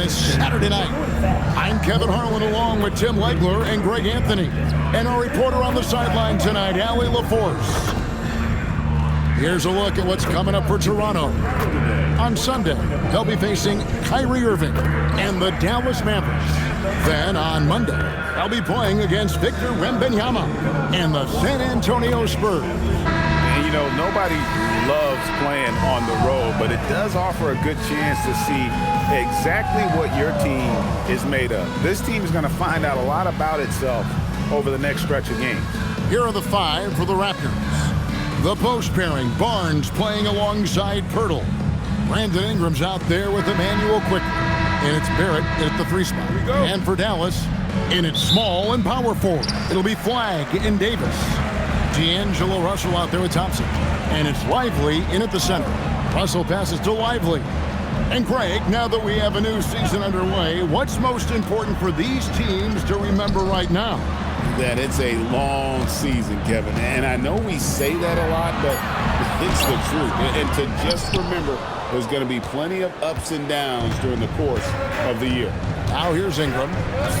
this Saturday night. I'm Kevin Harlan along with Tim Legler and Greg Anthony. And our reporter on the sideline tonight, Allie LaForce. Here's a look at what's coming up for Toronto. On Sunday, they'll be facing Kyrie Irving and the Dallas Mavericks. Then on Monday, they'll be playing against Victor Wembanyama and the San Antonio Spurs. And, you know, nobody loves playing on the road, but it does offer a good chance to see exactly what your team is made of. This team is going to find out a lot about itself over the next stretch of games. Here are the five for the Raptors. The post pairing, Barnes playing alongside Pirtle. Brandon Ingram's out there with Emmanuel Quickly. And it's Barrett at the 3 spot. And for Dallas, in its small and power forward, it'll be Flagg and Davis. D'Angelo Russell out there with Thompson. And it's Lively in at the center. Russell passes to Lively. And Craig, now that we have a new season underway, what's most important for these teams to remember right now? That it's a long season, Kevin. And I know we say that a lot, but it's the truth. And to just remember, there's going to be plenty of ups and downs during the course of the year. Now here's Ingram,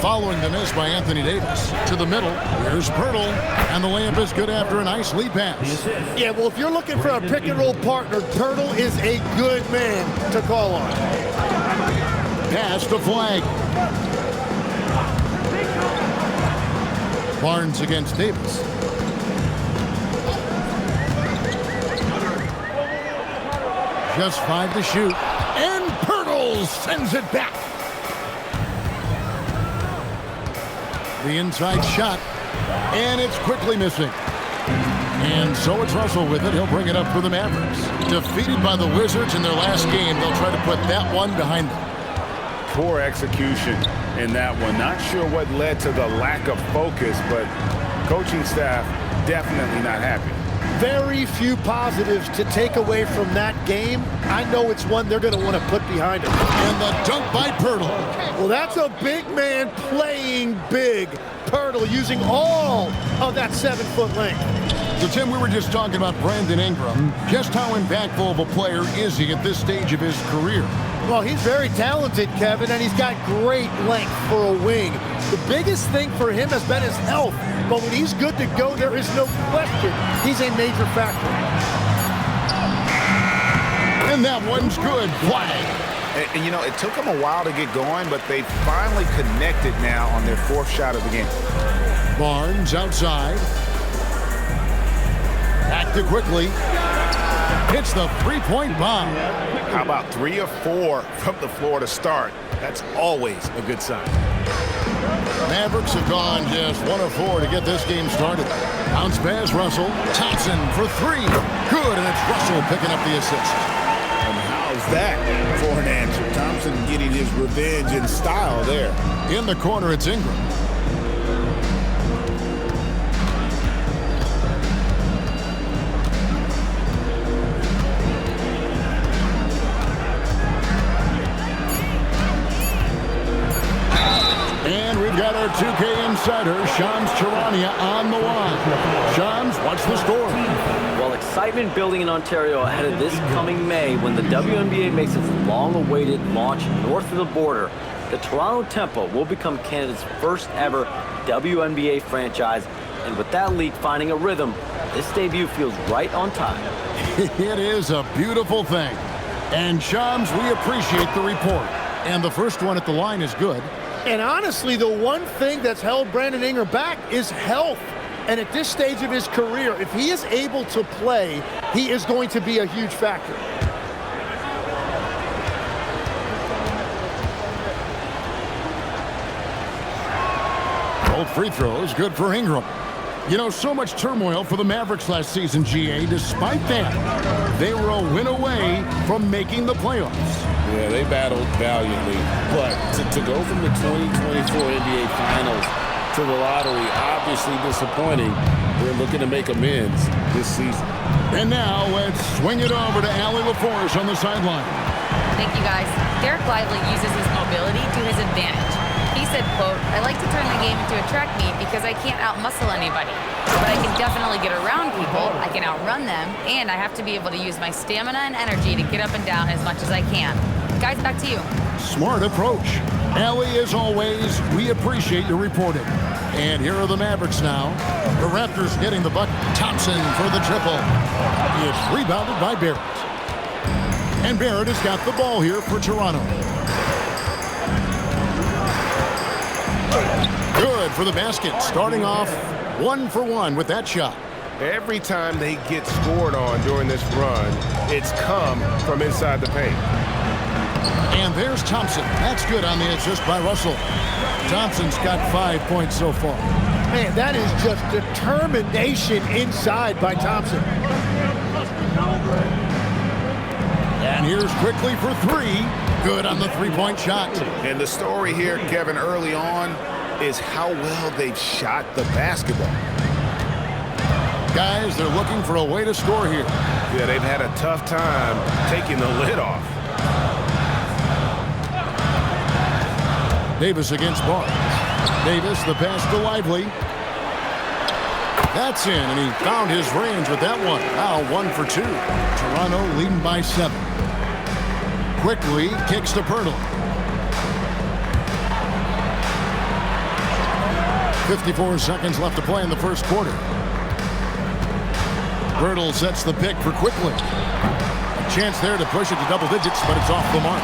following the miss by Anthony Davis. To the middle, here's Pirtle, and the layup is good after a nice lead pass. Yeah, well, if you're looking for a pick-and-roll partner, Pirtle is a good man to call on. Pass to Flagg. Barnes against Davis. Just 5 to shoot. And Pirtle sends it back. The inside shot. And it's quickly missing. And so it's Russell with it. He'll bring it up for the Mavericks. Defeated by the Wizards in their last game, they'll try to put that one behind them. Poor execution in that one. Not sure what led to the lack of focus, but coaching staff definitely not happy. Very few positives to take away from that game. I know it's one they're going to want to put behind them. And the dunk by Pirtle. Well, that's a big man playing big. Pirtle using all of that 7-foot length. So, Tim, we were just talking about Brandon Ingram. Just how impactful of a player is he at this stage of his career? Well, he's very talented, Kevin, and he's got great length for a wing. The biggest thing for him has been his health. But when he's good to go, there is no question he's a major factor. And that one's good. Flag. And, you know, it took them a while to get going, but they finally connected now on their 4th shot of the game. Barnes outside. Back to Quickly. Hits the 3-point bomb. How about 3 or 4 from the floor to start? That's always a good sign. Mavericks have gone just 1 of 4 to get this game started. Bounce pass, Russell. Thompson for 3. Good, and it's Russell picking up the assist. And how's that for an answer? Thompson getting his revenge in style there. In the corner, it's Ingram. And we've got our 2K insider, Shams Charania, on the line. Shams, what's the story? Well, excitement building in Ontario ahead of this coming May when the WNBA makes its long-awaited launch north of the border. The Toronto Tempo will become Canada's first ever WNBA franchise, and with that league finding a rhythm, this debut feels right on time. It is a beautiful thing. And Shams, we appreciate the report. And the first one at the line is good. And honestly, the one thing that's held Brandon Ingram back is health. And at this stage of his career, if he is able to play, he is going to be a huge factor. Both free throws, good for Ingram. You know, so much turmoil for the Mavericks last season, GA. Despite that, they were a win away from making the playoffs. Yeah, they battled valiantly. But to go from the 2024 NBA Finals to the lottery, obviously disappointing. They're looking to make amends this season. And now let's swing it over to Allie LaForce on the sideline. Thank you, guys. Derek Lively uses his mobility to his advantage. He said, quote, "I like to turn the game into a track meet because I can't out-muscle anybody. But I can definitely get around people, I can outrun them, and I have to be able to use my stamina and energy to get up and down as much as I can." Guys, back to you. Smart approach. Ellie, as always, we appreciate your reporting. And here are the Mavericks now. The Raptors getting the bucket. Thompson for the triple. It's rebounded by Barrett. And Barrett has got the ball here for Toronto. Good for the basket. Starting off 1 for 1 with that shot. Every time they get scored on during this run, it's come from inside the paint. And there's Thompson. That's good on the assist by Russell. Thompson's got 5 points so far. Man, that is just determination inside by Thompson. And here's quickly for 3. Good on the three-point shot. And the story here, Kevin, early on is how well they've shot the basketball. Guys, they're looking for a way to score here. Yeah, they've had a tough time taking the lid off. Davis against Barnes. Davis, the pass to Lively. That's in, and he found his range with that one. Now 1 for 2. Toronto leading by 7. Quickly kicks to Pirtle. 54 seconds left to play in the first quarter. Pirtle sets the pick for Quickly. A chance there to push it to double digits, but it's off the mark.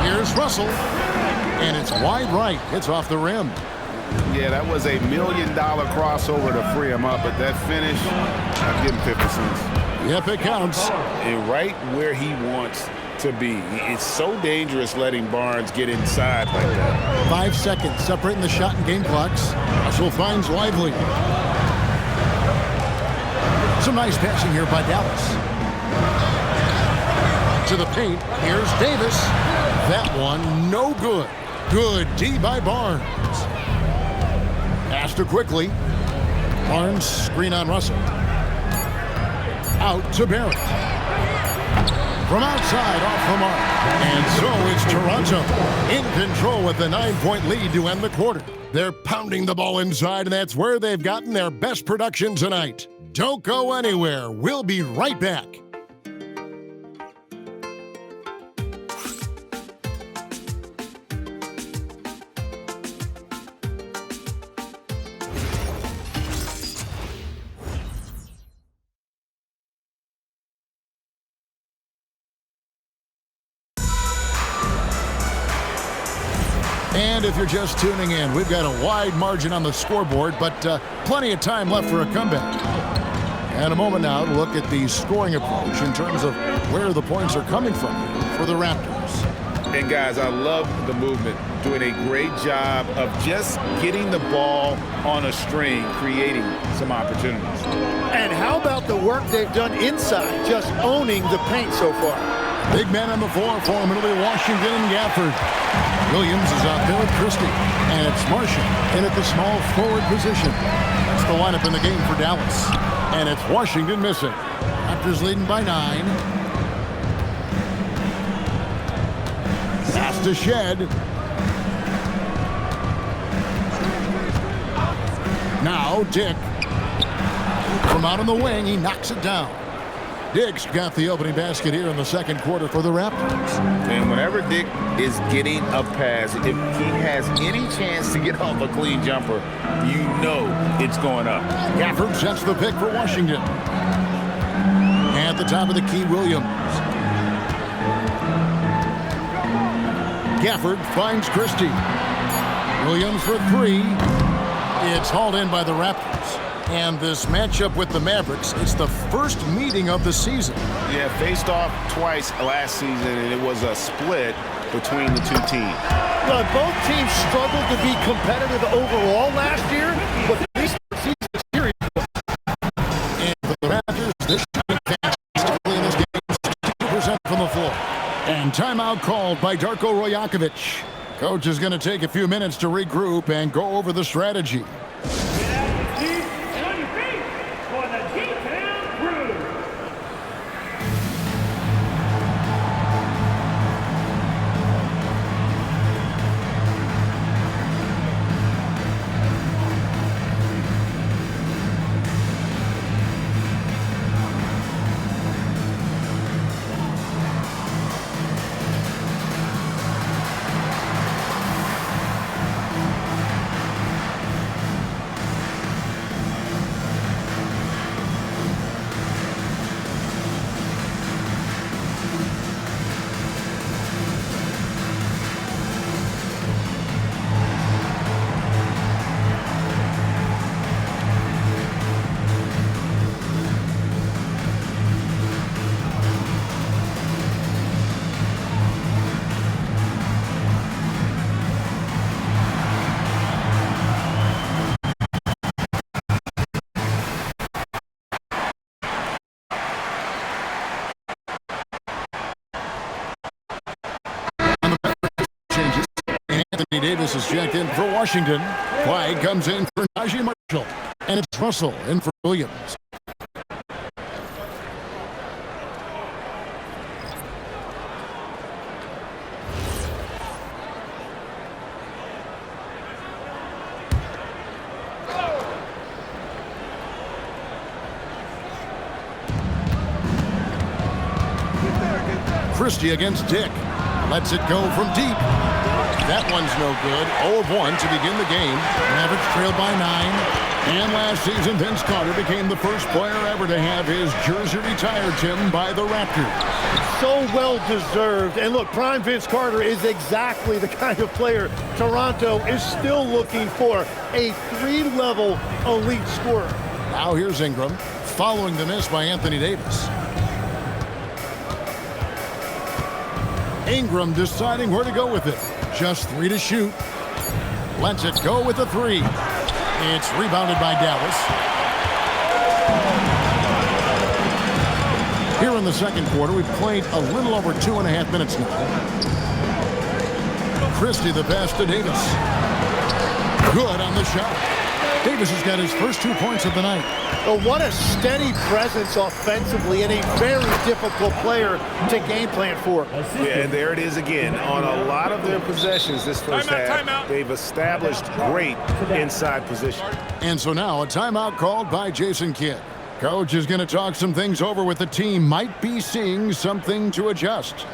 Here's Russell, and it's wide right. It's off the rim. Yeah, that was $1 million crossover to free him up, but that finish, I'd give him 50 cents. Yep, it counts. And right where he wants to be. It's so dangerous letting Barnes get inside like that. 5 seconds separating the shot and game clocks. Russell finds Lively. Some nice passing here by Dallas. To the paint, here's Davis. That one, no good. Good D by Barnes. Pass to Quickly. Barnes, screen on Russell. Out to Barrett. From outside, off the mark. And so it's Toronto in control with the 9-point lead to end the quarter. They're pounding the ball inside, and that's where they've gotten their best production tonight. Don't go anywhere. We'll be right back. And if you're just tuning in, we've got a wide margin on the scoreboard, but plenty of time left for a comeback. And a moment now to look at the scoring approach in terms of where the points are coming from for the Raptors. And guys, I love the movement, doing a great job of just getting the ball on a string, creating some opportunities. And how about the work they've done inside, just owning the paint so far? Big man on the floor for him. It'll be Washington and Gafford. Williams is out there with Christie. And it's Martian in at the small forward position. That's the lineup in the game for Dallas. And it's Washington missing. Raptors leading by 9. Pass to Shed. Now Dick. From out on the wing, he knocks it down. Dick's got the opening basket here in the second quarter for the Raptors. And whenever Dick is getting a pass, if he has any chance to get off a clean jumper, you know it's going up. Gafford sets the pick for Washington. At the top of the key, Williams. Gafford finds Christie. Williams for 3. It's hauled in by the Raptors. And this matchup with the Mavericks, it's the first meeting of the season. Yeah, faced off twice last season, and it was a split between the two teams. Well, both teams struggled to be competitive overall last year, but this season series. And for the Raptors, they're shooting fantastically in this game, 2% from the floor. And timeout called by Darko Rojakovic. Coach is going to take a few minutes to regroup and go over the strategy. Anthony Davis is checked in for Washington. Flag comes in for Najee Marshall. And it's Russell in for Williams. Christie against Dick. Lets it go from deep. That one's no good. 0-1 to begin the game. Mavericks trailed by 9. And last season, Vince Carter became the first player ever to have his jersey retired, Tim, by the Raptors. So well deserved. And look, prime Vince Carter is exactly the kind of player Toronto is still looking for. A 3-level elite scorer. Now here's Ingram, following the miss by Anthony Davis. Ingram deciding where to go with it. Just 3 to shoot. Lets it go with a 3. It's rebounded by Dallas. Here in the second quarter, we've played a little over 2.5 minutes now. Christie the pass to Davis. Good on the shot. Davis has got his first 2 points of the night. Oh, what a steady presence offensively and a very difficult player to game plan for. Yeah, and there it is again. On a lot of their possessions this first half, they've established great inside position. And so now a timeout called by Jason Kidd. Coach is going to talk some things over with the team. Might be seeing something to adjust.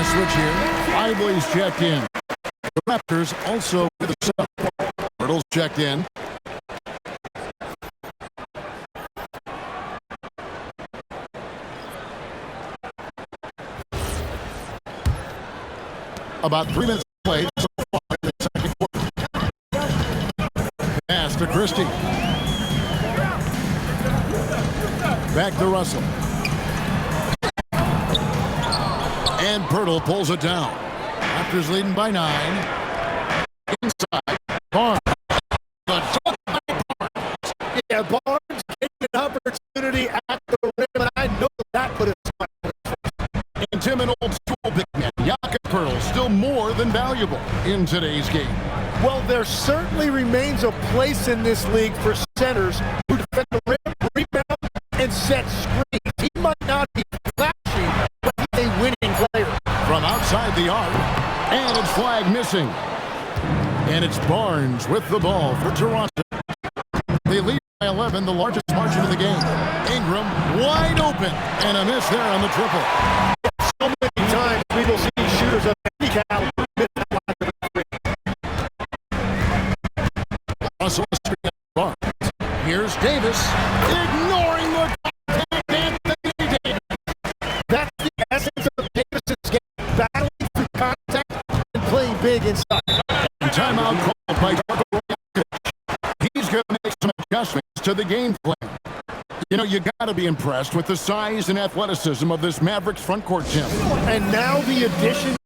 Switch here. Ivory's checked in. The Raptors also with a sub. Hurdle's checked in. About 3 minutes played so far in the second quarter. Pass to Christie. Back to Russell. And Pirtle pulls it down. Raptors leading by 9. Inside, Barnes. Yeah, Barnes getting an opportunity at the rim, and I know that put it. And Tim, an old school big man, Jakob Pirtle, still more than valuable in today's game. Well, there certainly remains a place in this league for centers who defend the rim, rebound, and set screens. He might not be flashy, but he's a winning player. From outside the arc, and it's flag missing. And it's Barnes with the ball for Toronto. They lead by 11, the largest margin of the game. Ingram wide open, and a miss there on the triple. So many times we will see shooters of any caliber miss that Russell Barnes. Here's Davis, ignoring the contact. Anthony Davis. That's the essence of Davis's game, battling through contact and playing big inside. And timeout called by Darko Rajakovic. He's going to make some adjustments to the game plan. You know, you got to be impressed with the size and athleticism of this Mavericks front court, Tim. And now the addition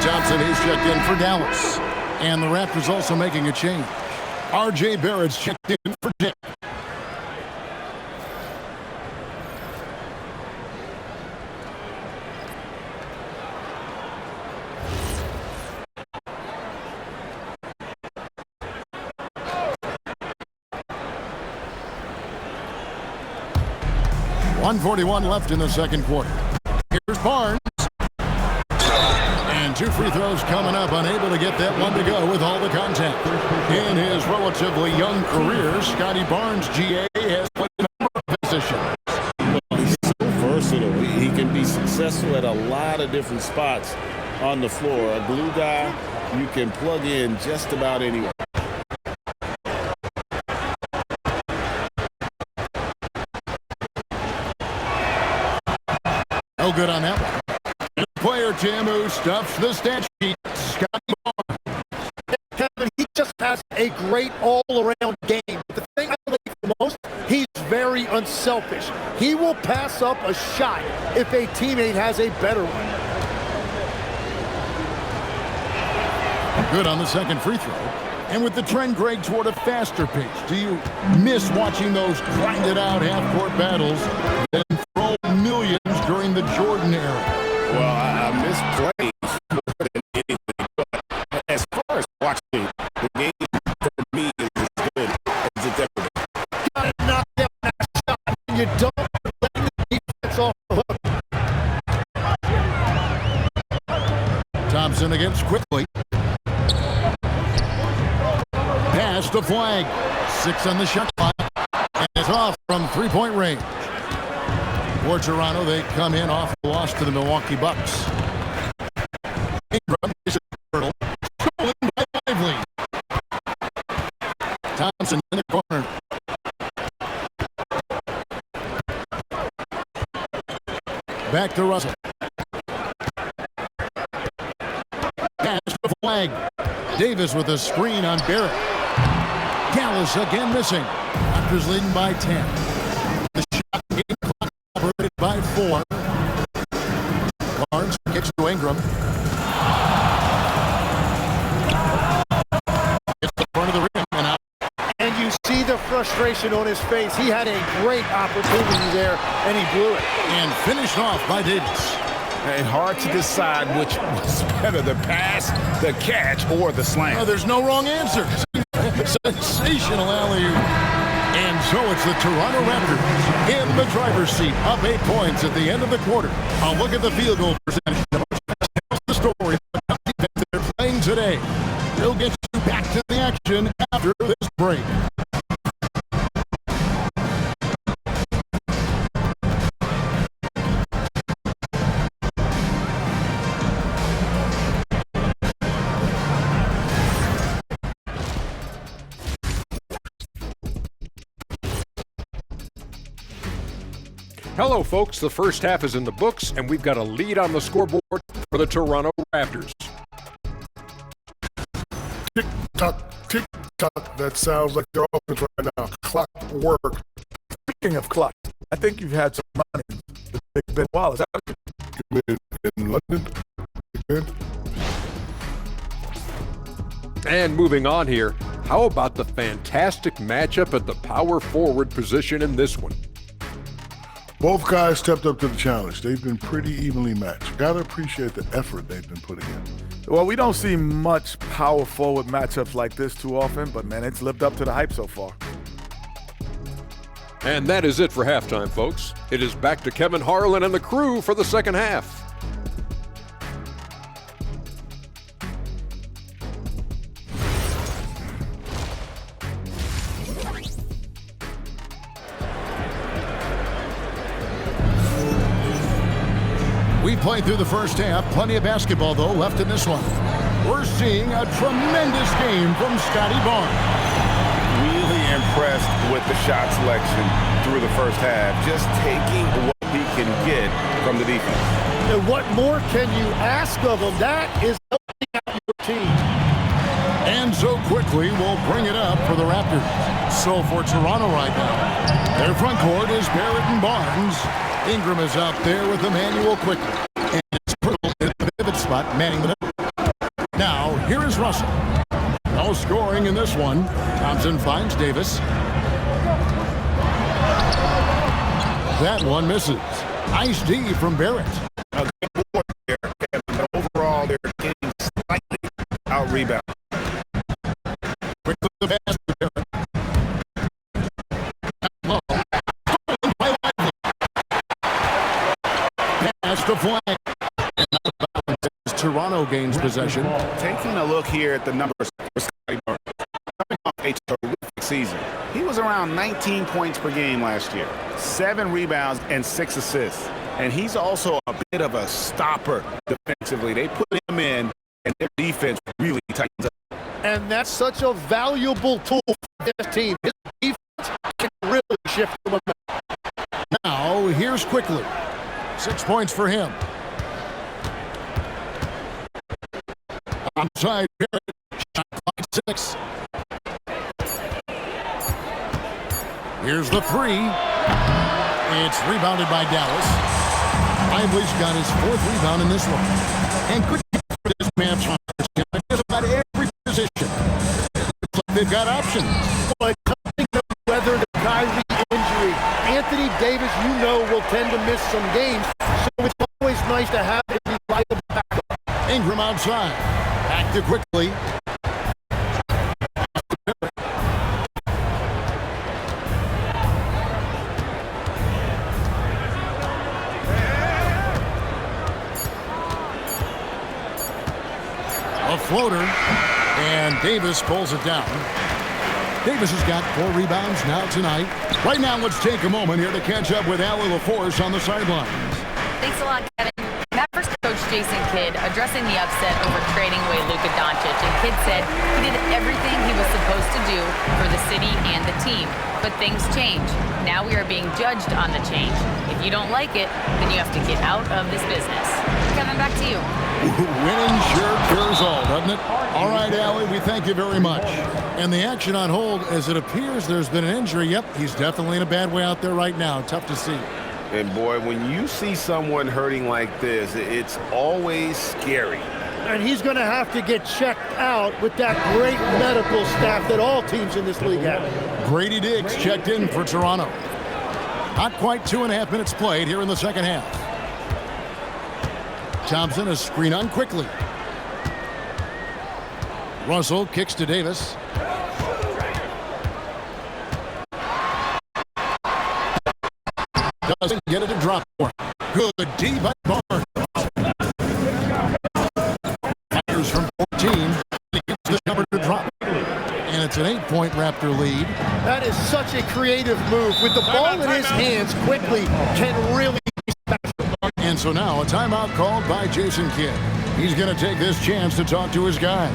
Thompson is checked in for Dallas. And the Raptors also making a change. R.J. Barrett's checked in for Dick. .141 left in the second quarter. Here's Barnes. And 2 free throws coming up. Unable to get that one to go with all the contact. In his relatively young career, Scotty Barnes, GA, has played a number of positions. He's so versatile. He can be successful at a lot of different spots on the floor. A glue guy, you can plug in just about anywhere. No good on that one. Player Tim who stuffs the stat sheet, Scotty Barnes. Kevin, he just has a great all-around game. The thing I like the most, he's very unselfish. He will pass up a shot if a teammate has a better one. Good on the second free throw. And with the trend, Greg, toward a faster pace, do you miss watching those grinded-out half-court battles that enthralled millions during the Jordan era? Well, I miss playing more than anything. But as far as watching, the game for me is as good as it's ever been. Gotta knock down that shot. You don't let the defense off the hook. Thompson against quickly. Pass to Flag. 6 on the shot clock. And it's off from three-point range. For Toronto, they come in off the loss to the Milwaukee Bucks. Ingram is a turtle. Stolen by Lively. Thompson in the corner. Back to Russell. Pass to Flag. Davis with a screen on Barrett. Gallus again missing. Raptors leading by 10. The shot game clock operated by 4. Barnes kicks to Ingram. It's the front of the rim and out. And you see the frustration on his face. He had a great opportunity there, and he blew it. And finished off by Davis. And hard to decide which was better, the pass, the catch, or the slam. Oh, there's no wrong answer. Sensational alley-oop. And so it's the Toronto Raptors in the driver's seat, up 8 points at the end of the quarter. A look at the field goal percentage. The story of how they're playing today. We'll get you back to the action after this break. Hello, folks. The first half is in the books, and we've got a lead on the scoreboard for the Toronto Raptors. Tick-tock, tick-tock. That sounds like their offense right now. Clock work. Speaking of clock, I think you've had some money with Big Ben Wallace. In London. And moving on here, how about the fantastic matchup at the power forward position in this one? Both guys stepped up to the challenge. They've been pretty evenly matched. Gotta appreciate the effort they've been putting in. Well, we don't see much power forward matchups like this too often, but man, it's lived up to the hype so far. And that is it for halftime, folks. It is back to Kevin Harlan and the crew for the second half. We played through the first half. Plenty of basketball, though, left in this one. We're seeing a tremendous game from Scotty Barnes. Really impressed with the shot selection through the first half. Just taking what he can get from the defense. And what more can you ask of him? That is helping out your team. And so quickly, we'll bring it up for the Raptors. So for Toronto right now, their front court is Barrett and Barnes. Ingram is out there with Emmanuel quickly. And it's Pirtle in the pivot spot, manning the net. Here is Russell. No scoring in this one. Thompson finds Davis. That one misses. Nice D from Barrett. A good board there, Kevin. Overall, they're getting slightly out rebound. Quick to the pass to Barrett. Pass to Flag. Toronto gains possession. Taking a look here at the numbers for Scotty Barnes. Coming off a terrific season. He was around 19 points per game last year, 7 rebounds and 6 assists. And he's also a bit of a stopper defensively. They put him in, and their defense really tightens up. And that's such a valuable tool for this team. His defense can really shift the momentum. Now, here's Quickly. 6 points for him. Outside, Barrett, shot clock 6. Here's the 3. It's rebounded by Dallas. Lively's got his 4th rebound in this one. And good for this Mavs offense. Just about every position. Looks like they've got options. But something to weather the Kyrie injury. Anthony Davis, you know, will tend to miss some games. So it's always nice to have a reliable backup. Ingram outside. Back to Quickly. A floater, and Davis pulls it down. Davis has got 4 rebounds now tonight. Right now, let's take a moment here to catch up with Allie LaForce on the sidelines. Thanks a lot, Kevin. Mavericks coach Jason Kidd addressing the upset over trading away Luka Doncic, and Kidd said he did everything he was supposed to do for the city and the team. But things change. Now we are being judged on the change. If you don't like it, then you have to get out of this business. Kevin, back to you. Winning sure cures all, doesn't it? All right, Allie, we thank you very much. And the action on hold, as it appears there's been an injury. Yep, he's definitely in a bad way out there right now. Tough to see. And boy, when you see someone hurting like this, it's always scary. And he's going to have to get checked out with that great medical staff that all teams in this league have. Grady Diggs checked in for Toronto. Not quite 2.5 minutes played here in the second half. Thompson is screen on Quickly. Russell kicks to Davis. Doesn't get it to drop for him. Good D by Barnes. Fires from 14. He gets the cover to drop. And it's an 8-point Raptor lead. That is such a creative move. With the ball in his hands, Quickly can really be special. And so now a timeout called by Jason Kidd. He's going to take this chance to talk to his guys.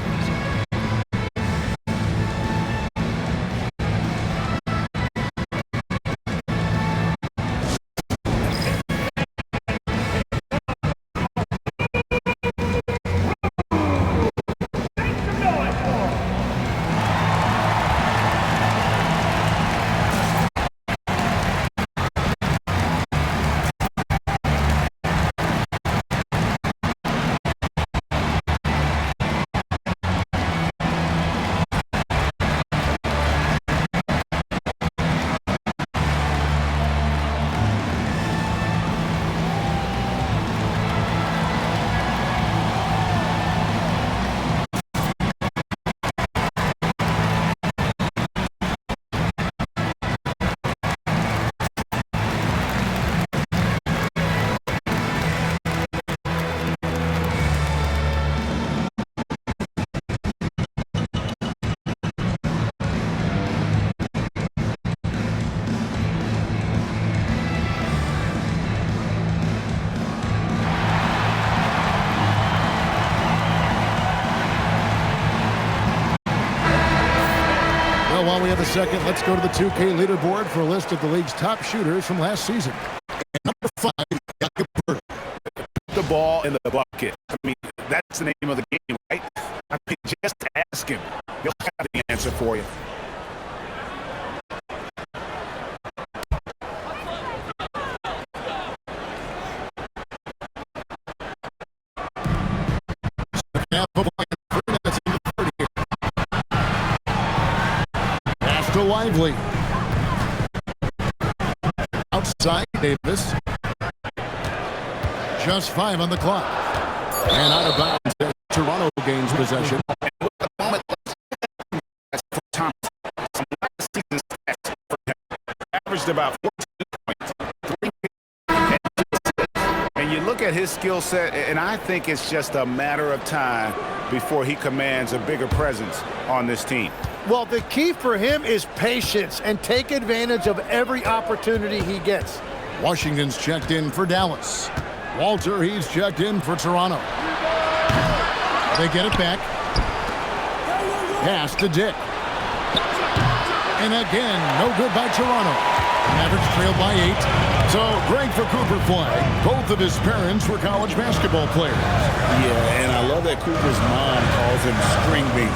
While we have a second, let's go to the 2K leaderboard for a list of the league's top shooters from last season. And number 5, Jakob Poeltl. The ball in the bucket. I mean, that's the name of the game, right? I mean, just ask him. He'll have the answer for you. Half of 3 minutes Lively. Outside Davis. Just 5 on the clock. And out of bounds as Toronto gains possession. Averaged about 14 points. And you look at his skill set, and I think it's just a matter of time before he commands a bigger presence on this team. Well, the key for him is patience and take advantage of every opportunity he gets. Washington's checked in for Dallas. Walter, he's checked in for Toronto. They get it back. Pass to Dick. And again, no good by Toronto. Mavericks trailed by 8. So, great for Cooper Flag. Both of his parents were college basketball players. Yeah, and I love that Cooper's mom calls him String Bean.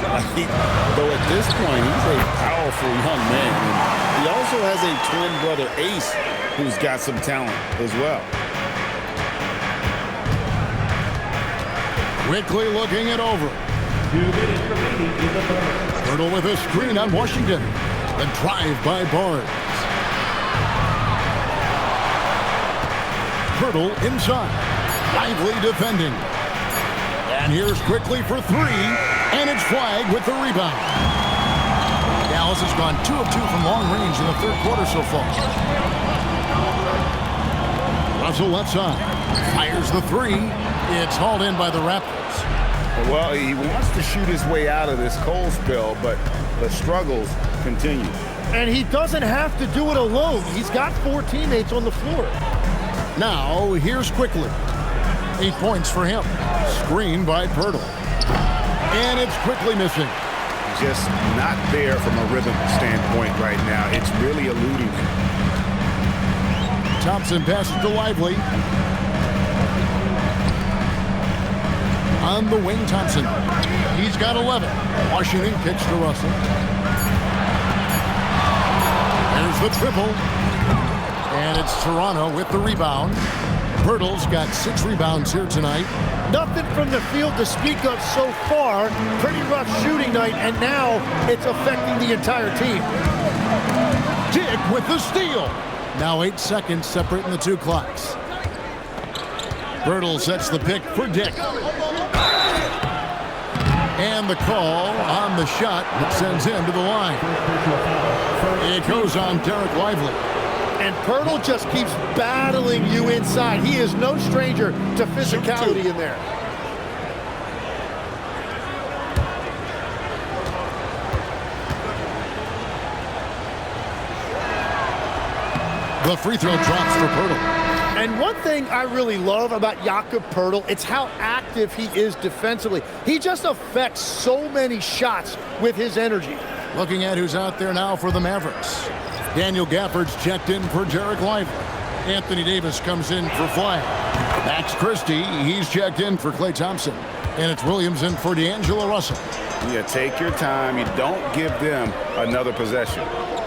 Though at this point, he's a powerful young man. And he also has a twin brother, Ace, who's got some talent as well. Quickly looking it over. Hurdle with a screen on Washington. The drive by Barnes. Hurdle inside. Lively defending. And here's quickly for 3. And it's Flag with the rebound. Dallas has gone 2 of 2 from long range in the third quarter so far. Russell left side. Fires the 3. It's hauled in by the Raptors. Well, he wants to shoot his way out of this cold spell, but the struggles continue. And he doesn't have to do it alone. He's got 4 teammates on the floor. Now, here's quickly. 8 points for him. Screen by Pirtle. And it's quickly missing. Just not there from a rhythm standpoint right now. It's really eluding him. Thompson passes to Lively. On the wing, Thompson. He's got 11. Washington kicks to Russell. There's the triple. And it's Toronto with the rebound. Pirtle's got 6 rebounds here tonight. Nothing from the field to speak of so far. Pretty rough shooting night, and now it's affecting the entire team. Dick with the steal. Now 8 seconds separating the 2 clocks. Pirtle sets the pick for Dick. And the call on the shot that sends him to the line. It goes on Derek Lively. And Pirtle just keeps battling you inside. He is no stranger to physicality in there. The free throw drops for Pirtle. And one thing I really love about Jakob Pirtle, it's how active he is defensively. He just affects so many shots with his energy. Looking at who's out there now for the Mavericks. Daniel Gafford's checked in for Derek Lively. Anthony Davis comes in for Flag. Max Christie, he's checked in for Klay Thompson. And it's Williams in for D'Angelo Russell. Yeah, take your time. You don't give them another possession.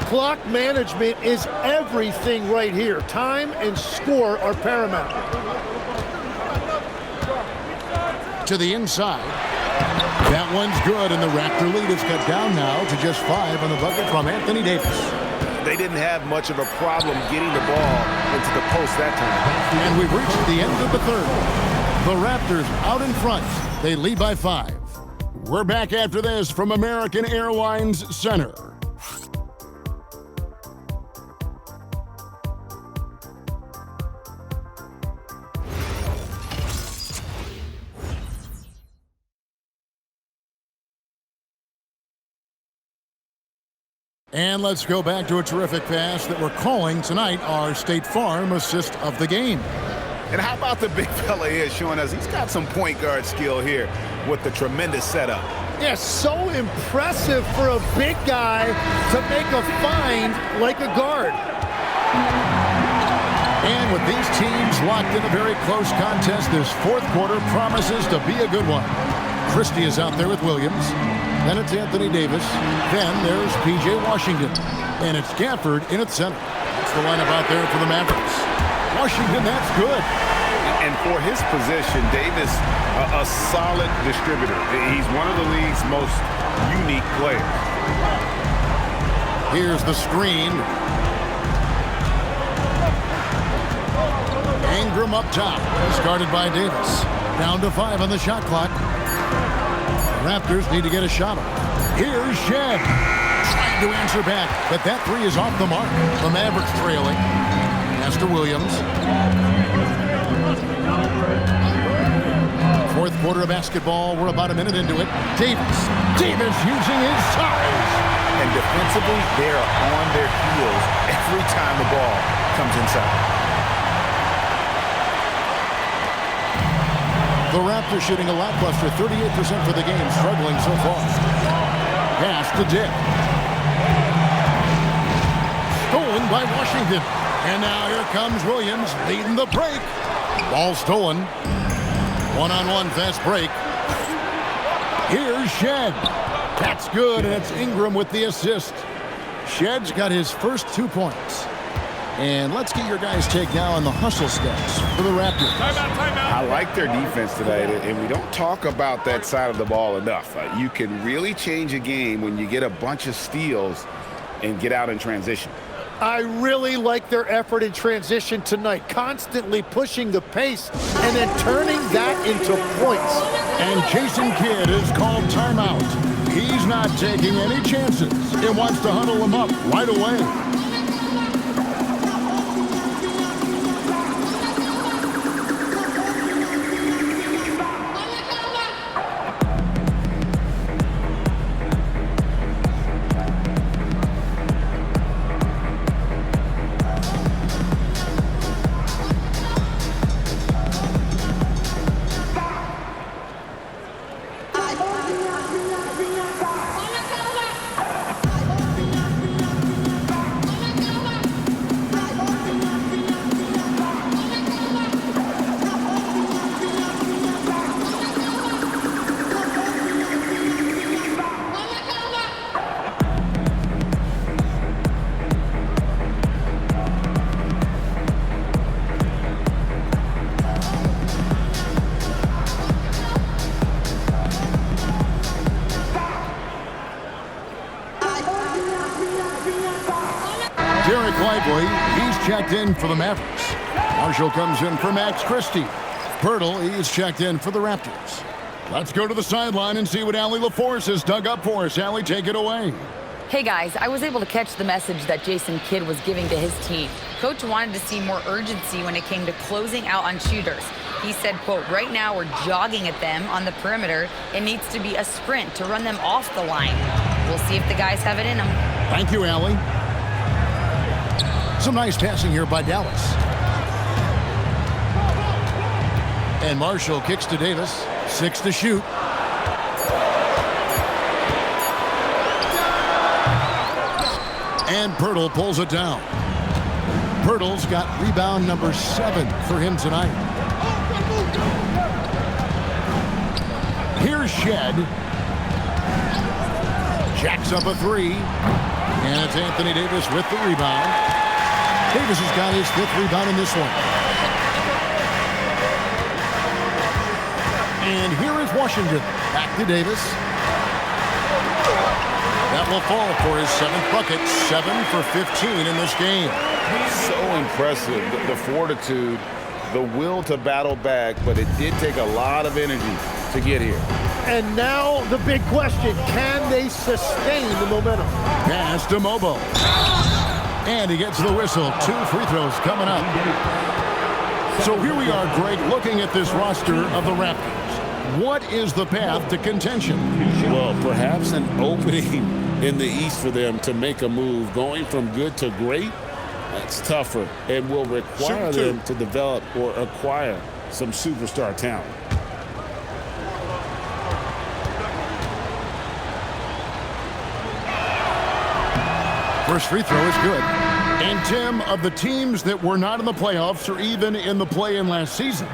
Clock management is everything right here. Time and score are paramount. To the inside. That one's good, and the Raptor lead is cut down now to just 5 on the bucket from Anthony Davis. They didn't have much of a problem getting the ball into the post that time. And we've reached the end of the third. The Raptors out in front. They lead by 5. We're back after this from American Airlines Center. And let's go back to a terrific pass that we're calling tonight our State Farm assist of the game. And how about the big fella here showing us he's got some point guard skill here with the tremendous setup. Yeah, so impressive for a big guy to make a find like a guard. And with these teams locked in a very close contest, this fourth quarter promises to be a good one. Christie is out there with Williams. Then it's Anthony Davis. Then there's P.J. Washington. And it's Gafford in at center. That's the lineup out there for the Mavericks. Washington, that's good. And for his position, Davis, a solid distributor. He's one of the league's most unique players. Here's the screen. Ingram up top. Started by Davis. Down to 5 on the shot clock. The Raptors need to get a shot off. Here's Shed. Trying to answer back, but that 3 is off the mark. The Mavericks trailing. Pass to Williams. Fourth quarter of basketball. We're about a minute into it. Davis using his size. And defensively, they are on their heels every time the ball comes inside. The Raptors shooting a lackluster 38% for the game, struggling so far. Pass to Dick. Stolen by Washington. And now here comes Williams leading the break. Ball stolen. One-on-one fast break. Here's Shed. That's good, and it's Ingram with the assist. Shed's got his first 2 points. And let's get your guys' take now on the hustle stats for the Raptors. Timeout. I like their defense today, and we don't talk about that side of the ball enough. You can really change a game when you get a bunch of steals and get out in transition. I really like their effort in transition tonight, constantly pushing the pace and then turning that into points. And Jason Kidd is called timeout. He's not taking any chances. He wants to huddle them up right away. He's checked in for the Mavericks. Marshall comes in for Max Christie. Pirtle, he's checked in for the Raptors. Let's go to the sideline and see what Allie LaForce has dug up for us. Allie, take it away. Hey guys, I was able to catch the message that Jason Kidd was giving to his team. Coach wanted to see more urgency when it came to closing out on shooters. He said, quote, right now we're jogging at them on the perimeter. It needs to be a sprint to run them off the line. We'll see if the guys have it in them. Thank you, Allie. Some nice passing here by Dallas. And Marshall kicks to Davis. 6 to shoot. And Pirtle pulls it down. Pirtle's got rebound number 7 for him tonight. Here's Shed. Jacks up a 3. And it's Anthony Davis with the rebound. Davis has got his 5th rebound in this one. And here is Washington. Back to Davis. That will fall for his 7th bucket. 7 for 15 in this game. So impressive, the fortitude, the will to battle back, but it did take a lot of energy to get here. And now the big question, can they sustain the momentum? Pass to Mobo. And he gets the whistle. 2 free throws coming up. So here we are, Greg, looking at this roster of the Raptors. What is the path to contention? Well, perhaps an opening in the East for them to make a move. Going from good to great, that's tougher and will require them to develop or acquire some superstar talent. First free throw is good. And Tim, of the teams that were not in the playoffs or even in the play-in last season,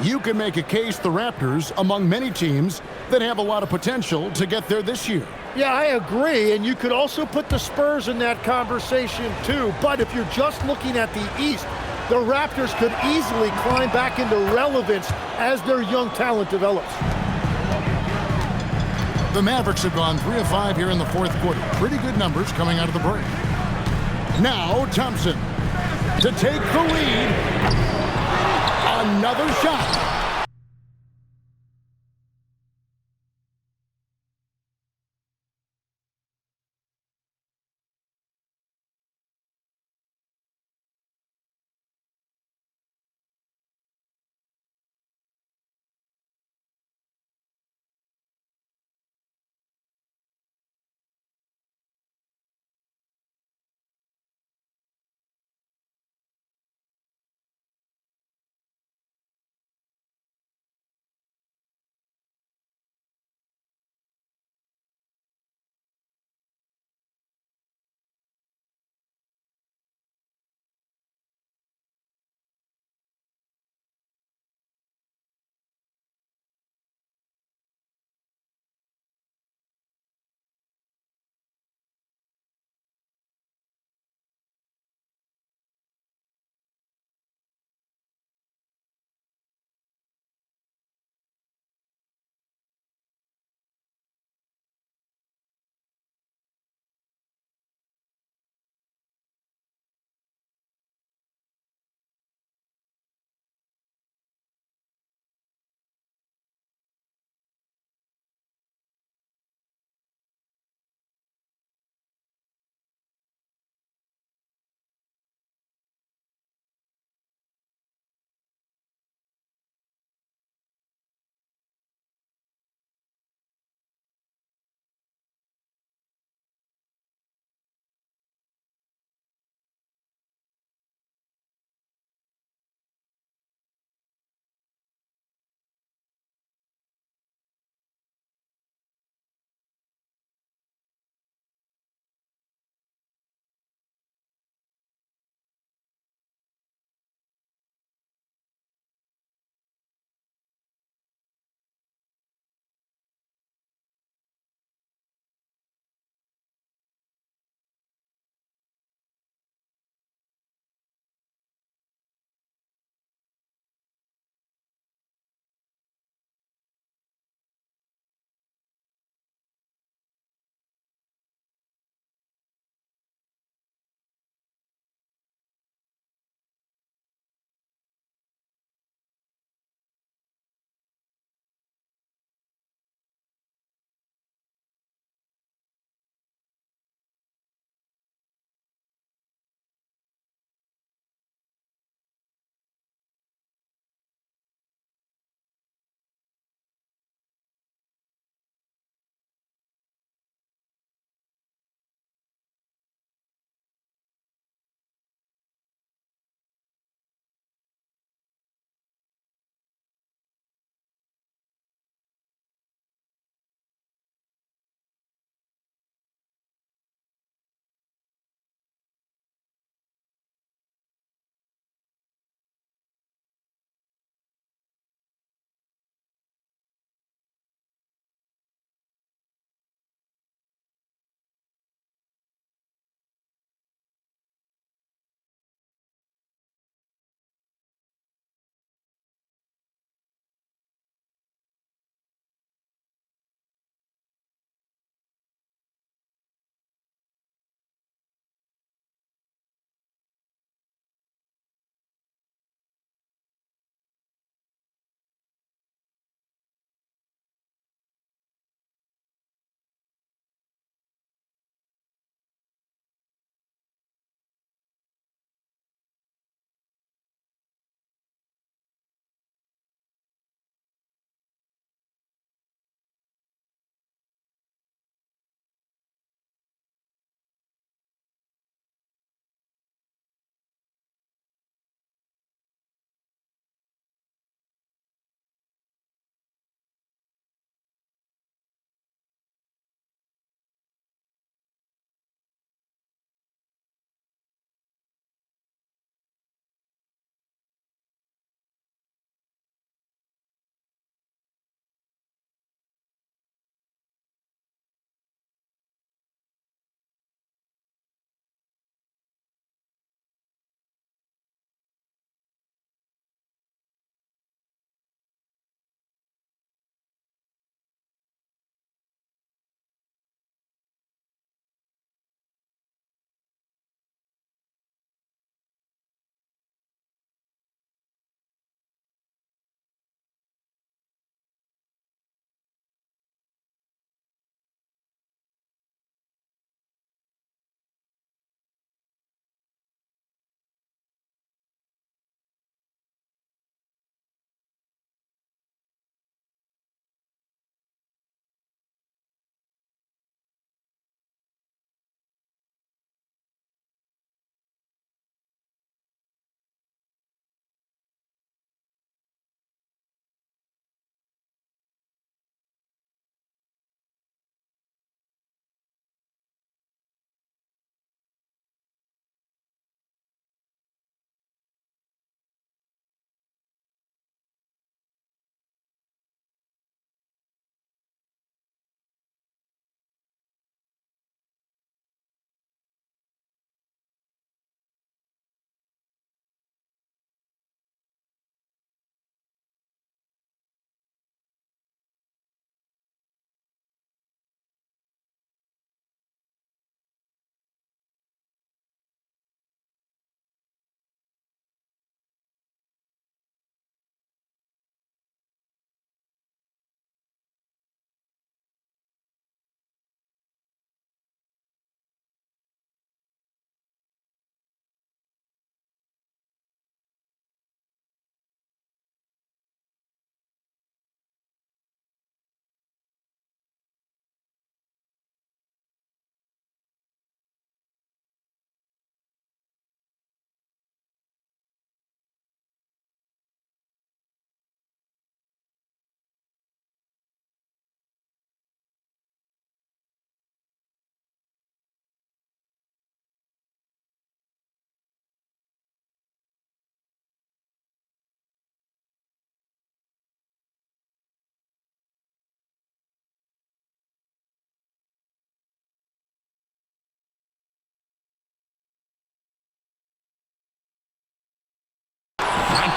you can make a case the Raptors among many teams that have a lot of potential to get there this year. Yeah, I agree, and you could also put the Spurs in that conversation too. But if you're just looking at the East, the Raptors could easily climb back into relevance as their young talent develops. The Mavericks have gone 3 of 5 here in the fourth quarter. Pretty good numbers coming out of the break. Now Thompson to take the lead. Another shot.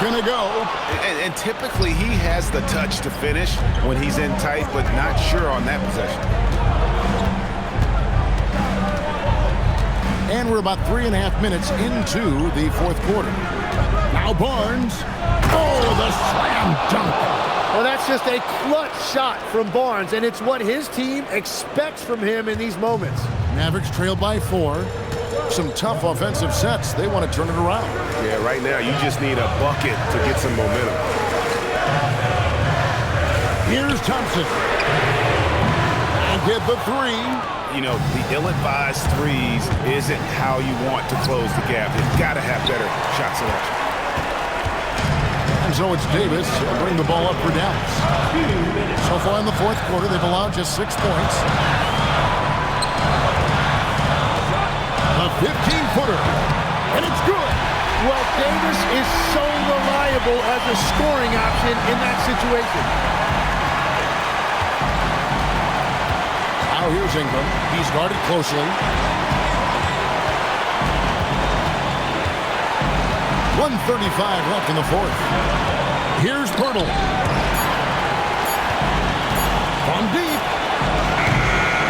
Looking to go. And typically he has the touch to finish when he's in tight, but not sure on that possession. And we're about 3.5 minutes into the fourth quarter. Now Barnes. Oh, the slam dunk. Well, that's just a clutch shot from Barnes, and it's what his team expects from him in these moments. Mavericks trail by 4. Some tough offensive sets. They want to turn it around. Yeah, right now you just need a bucket to get some momentum. Here's Thompson. And get the 3. You know, the ill-advised threes isn't how you want to close the gap. You've got to have better shot selection. And so it's Davis who'll bring the ball up for Dallas. So far in the fourth quarter, they've allowed just 6 points. A 15-footer, and it's good. Well, Davis is so reliable as a scoring option in that situation. Now here's Ingram. He's guarded closely. 1:35 left in the fourth. Here's Pirtle. From deep.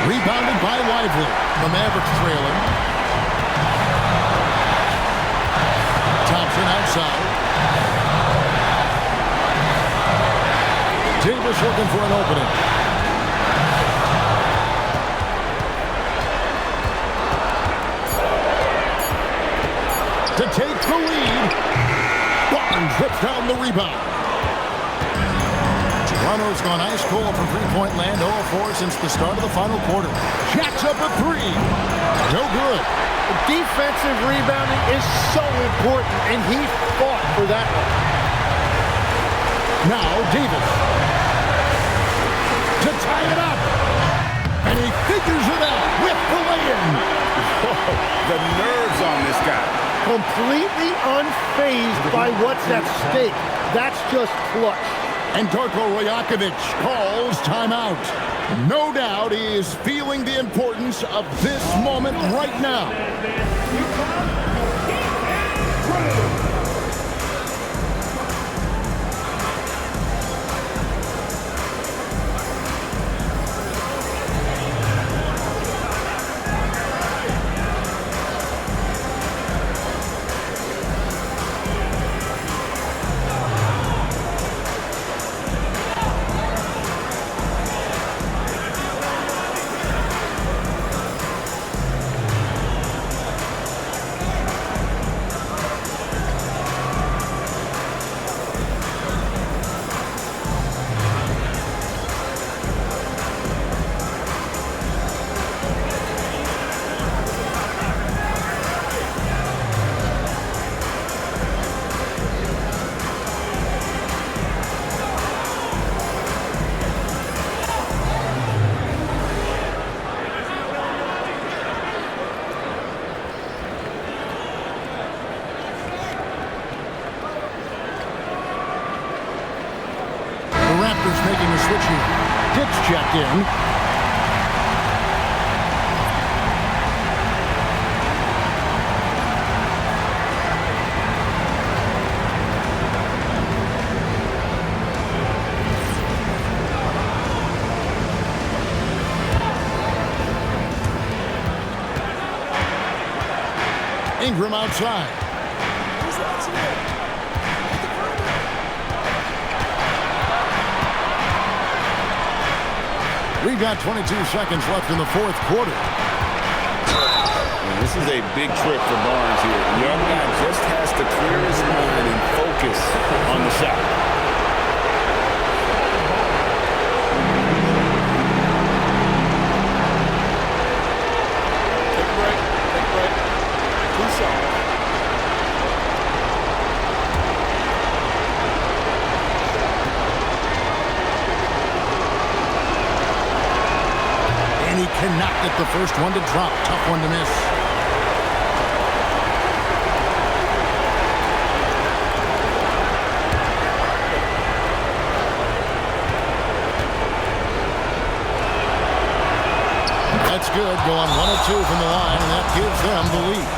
Rebounded by Lively. The Mavericks trailing. Thompson outside. Davis looking for an opening. To take the lead. Barnes rips down the rebound. Toronto's gone ice cold from three-point land, 0-4 since the start of the final quarter. Jacks up a 3. No good. Defensive rebounding is so important, and he fought for that one. Now Davis. To tie it up. And he figures it out with the lay-in. The nerves on this guy. Completely unfazed by what's at stake. That's just clutch. And Darko Rajakovic calls timeout. No doubt he is feeling the importance of this moment right now. Raptors making a switch here. Dick's checked in. Ingram outside. We've got 22 seconds left in the fourth quarter. This is a big trip for Barnes here. The young guy just has to clear his mind and focus on the shot. Take a break. Take a break. 2 shots. And he cannot get the first one to drop. Tough one to miss. That's good. Going 1 of 2 from the line, and that gives them the lead.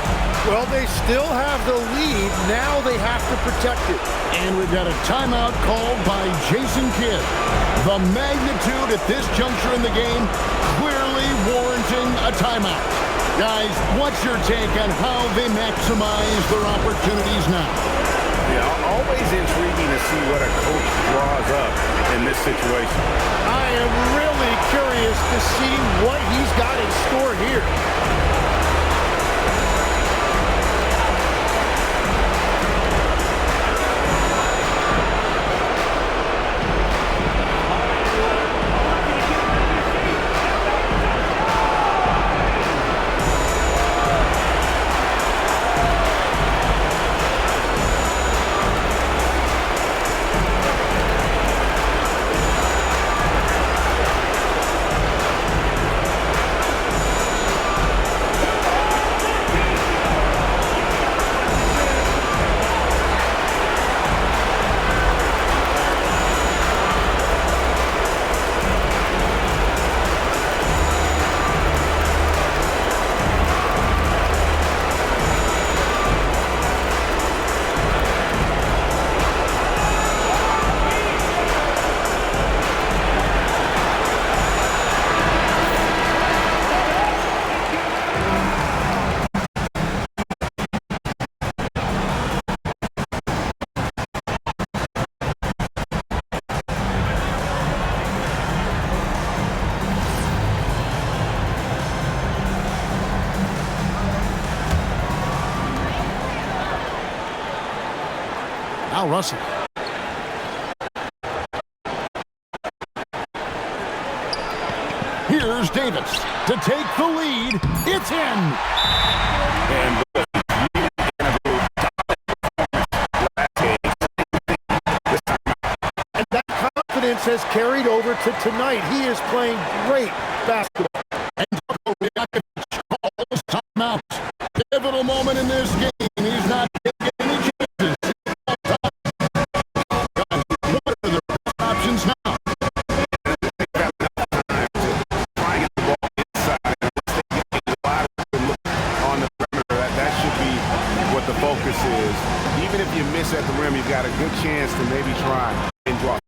Well, they still have the lead. Now they have to protect it. And we've got a timeout called by Jason Kidd. The magnitude at this juncture in the game clearly warranting a timeout. Guys, what's your take on how they maximize their opportunities now? Yeah, always intriguing to see what a coach draws up in this situation. I am really curious to see what he's got in store here. Now Russell. Here's Davis to take the lead. It's in. And that confidence has carried over to tonight. He is playing great basketball. And calls timeout. Pivotal moment in this game. He's not taking any chances. What are the options now? What the focus is. Even if you miss at the rim, you've got a good chance to maybe try and draw.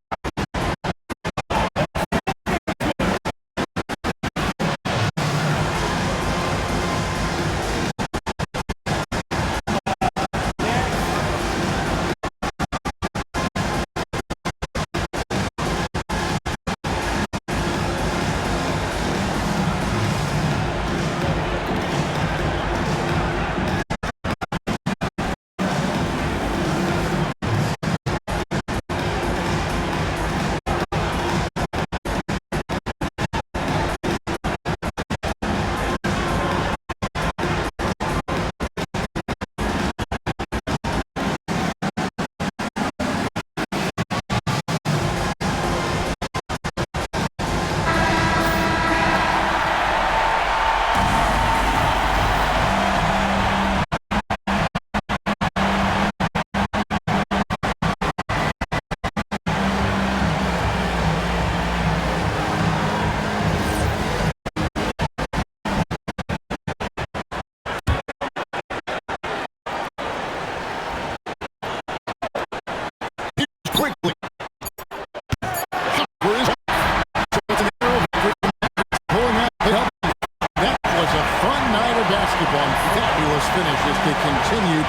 Fabulous finish as they continued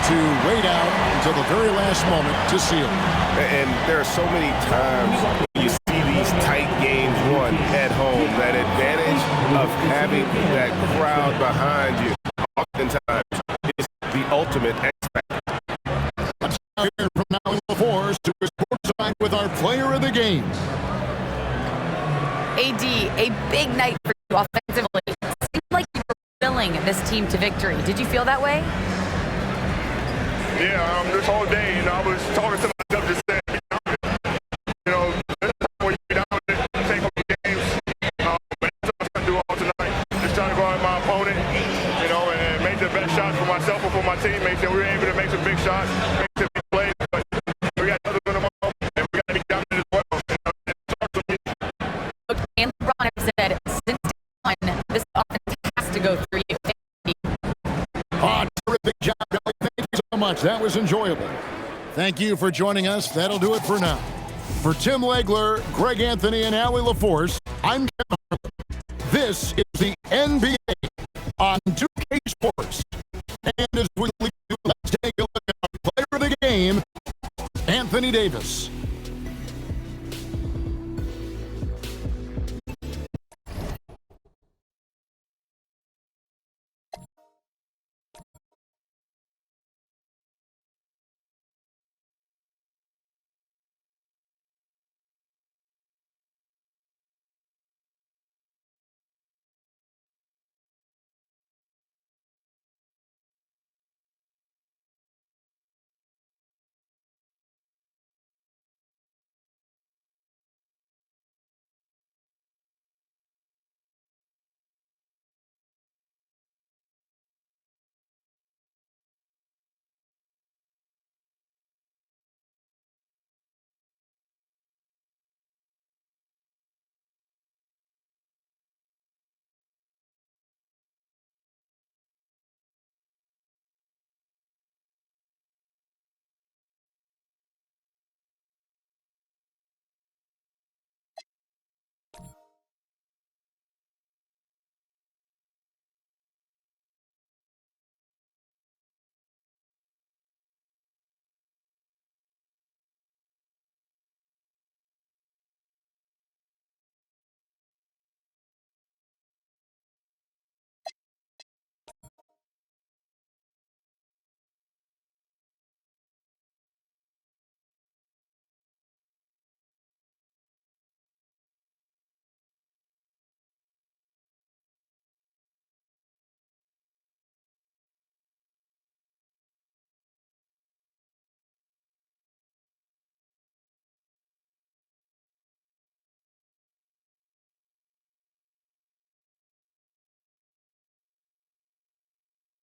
to wait out until the very last moment to seal. And there are so many times when you see these tight games won at home, that advantage of having that crowd behind you oftentimes is the ultimate X factor. Let's hear from now in the fours to his courtside with our player of the game. AD, a big night for you offensively. It seemed like you were willing this team to victory. Did you feel that way? Yeah, this whole day, I was talking to myself, just saying, this time when you down, take home games, but that's what I'm trying to do all tonight. Just trying to go at my opponent, and make the best shots for myself and for my teammates, and we were able to make some big shots, make some big plays, but we got another good tomorrow, and we got to be dominant as well. Look, and LeBron said, since day one, this offense has to go through you. much. That was enjoyable. Thank you for joining us. That'll do it for now. For Tim Legler, Greg Anthony, and Allie LaForce, I'm Kevin Harlan. This is the NBA on 2K Sports. And as we leave, let's take a look at our player of the game, Anthony Davis.